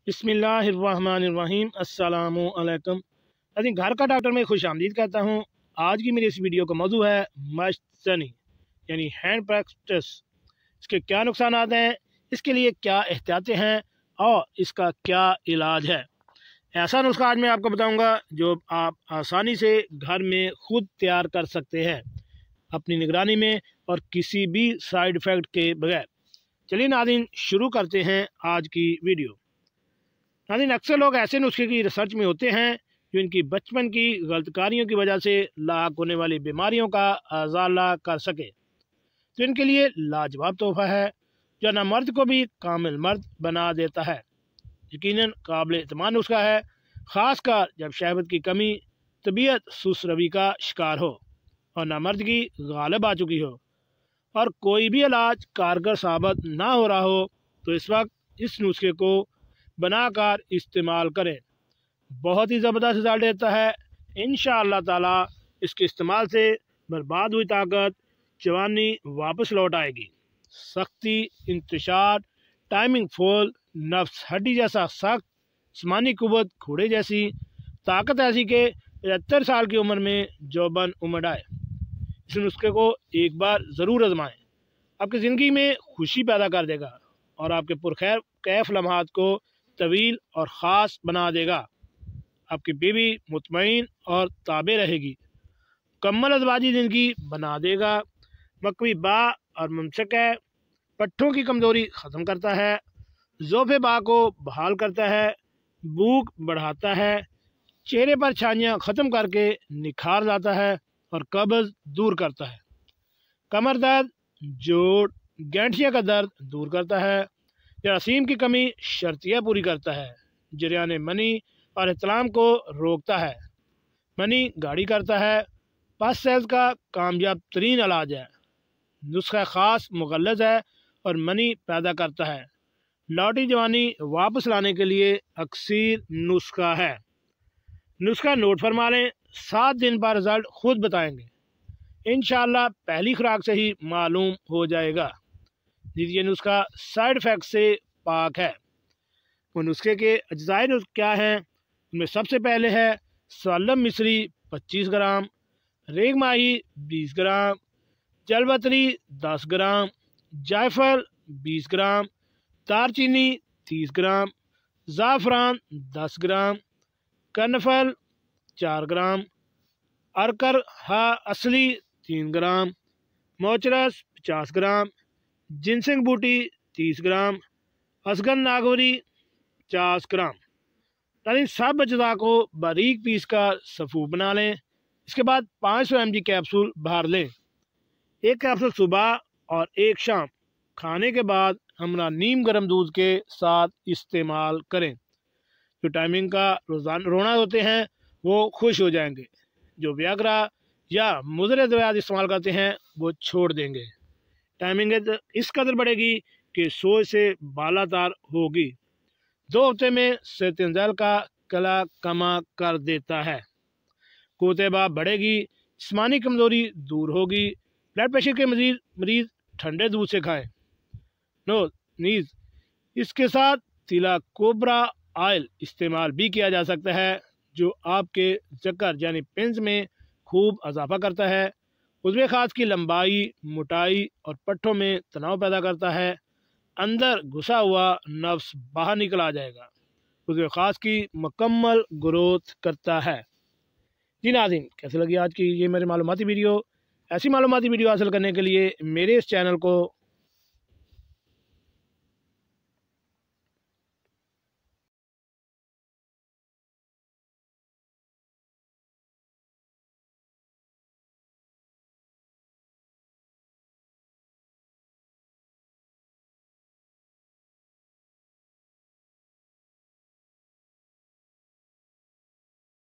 बिस्मिल्लाहिर्रहमानिर्रहीम अस्सलामुअलैकुम। घर का डॉक्टर में खुश आमदीद कहता हूँ। आज की मेरी इस वीडियो का मौजू है मशतनी यानी हैंड प्रैक्टिस। इसके क्या नुकसान हैं, इसके लिए क्या एहतियातें हैं और इसका क्या इलाज है। ऐसा नुस्खा आज मैं आपको बताऊंगा जो आप आसानी से घर में खुद तैयार कर सकते हैं अपनी निगरानी में और किसी भी साइड इफ़ेक्ट के बगैर। चलिए नाज़रीन शुरू करते हैं आज की वीडियो। नाज़रीन अक्सर लोग ऐसे नुस्खे की रिसर्च में होते हैं जो इनकी बचपन की गलतकारियों की वजह से लाक होने वाली बीमारियों का अजाला कर सके, तो इनके लिए लाजवाब तोहफा है जो ना मर्द को भी कामिल मर्द बना देता है। यकीनन काबिल एतमाद नुस्खा है, ख़ासकर जब शहवत की कमी, तबीयत सुस्त रवि का शिकार हो और नामर्दगी गालिब आ चुकी हो और कोई भी इलाज कारगर साबित ना हो रहा हो, तो इस वक्त इस नुस्खे को बनाकर इस्तेमाल करें। बहुत ही ज़बरदस्त रिजल्ट देता है। इंशाअल्लाह ताला इसके इस्तेमाल से बर्बाद हुई ताकत, जवानी वापस लौट आएगी। सख्ती, इंतशार, टाइमिंग फुल, नफ्स हड्डी जैसा सख्त, जिस्मानी कुव्वत घोड़े जैसी, ताकत ऐसी कि 75 साल की उम्र में जौबन उमड़ आए। इस नुस्खे को एक बार ज़रूर आजमाएं। आपकी ज़िंदगी में खुशी पैदा कर देगा और आपके पुरखैर कैफ लम्हात को तवील और ख़ास बना देगा। आपकी बीवी मुतमईन और ताबे रहेगी। मुकम्मल अज़वाजी ज़िंदगी बना देगा। मकवी बा और मुमसक है, पट्ठों की कमज़ोरी ख़त्म करता है, ज़ोफ़े बा को बहाल करता है, भूख बढ़ाता है, चेहरे पर छाइयाँ ख़त्म करके निखार लाता है और कब्ज़ दूर करता है। कमर दर्द, जोड़, गैंठिया का दर्द दूर करता है। जरासीम की कमी शर्तियाँ पूरी करता है। जरियान मनी और इतलाम को रोकता है। मनी गाढ़ी करता है। पस सेल्स का कामयाब तरीन इलाज है। नुस्खा ख़ास मुगल्लज़ है और मनी पैदा करता है। लौटी जवानी वापस लाने के लिए अक्सीर नुस्खा है। नुस्खा नोट फरमा लें, 7 दिन बाद रिज़ल्ट खुद बताएंगे। इंशाअल्लाह पहली खुराक से ही मालूम हो जाएगा। ये नुस्खा साइड इफ़ेक्ट से पाक है। वो नुस्खे के अज्जाए क्या हैं, उनमें सबसे पहले है सवालम मिश्री 25 ग्राम, रेग माही 20 ग्राम, जलबतरी 10 ग्राम, जायफल 20 ग्राम, दारचीनी 30 ग्राम, ज़ाफ़रान 10 ग्राम, कनफल 4 ग्राम, अरकर हा असली 3 ग्राम, मोचरस 50 ग्राम, जिनसिंग बूटी 30 ग्राम, असगन नागवरी 50 ग्राम। यानी सब अज्जा को बारीक पीस कर सफ़ूफ बना लें। इसके बाद 500 mg कैप्सूल बाहर लें। एक कैप्सूल सुबह और एक शाम खाने के बाद हमरा नीम गर्म दूध के साथ इस्तेमाल करें। जो टाइमिंग का रोना होते हैं वो खुश हो जाएंगे। जो व्याग्रा या मुज़र दवात इस्तेमाल करते हैं वो छोड़ देंगे। टाइमिंग इस कदर बढ़ेगी कि सोच से बालातार होगी। 2 हफ्ते में सेहतंजल का कला कमा कर देता है। कुतबा बढ़ेगी, जिस्मानी कमज़ोरी दूर होगी। ब्लड प्रेशर के मरीज़ ठंडे दूध से खाएं। नीज इसके साथ तिला कोबरा ऑयल इस्तेमाल भी किया जा सकता है जो आपके चक्कर यानी पिंस में खूब इजाफा करता है। उज़्वे ख़ास की लंबाई, मोटाई और पट्ठों में तनाव पैदा करता है। अंदर घुसा हुआ नफ्स बाहर निकल आ जाएगा। उज़्वे ख़ास की मुकम्मल ग्रोथ करता है। जी नाज़रीन, कैसे लगी आज की ये मेरी मालूमाती वीडियो। ऐसी मालूमाती वीडियो हासिल करने के लिए मेरे इस चैनल को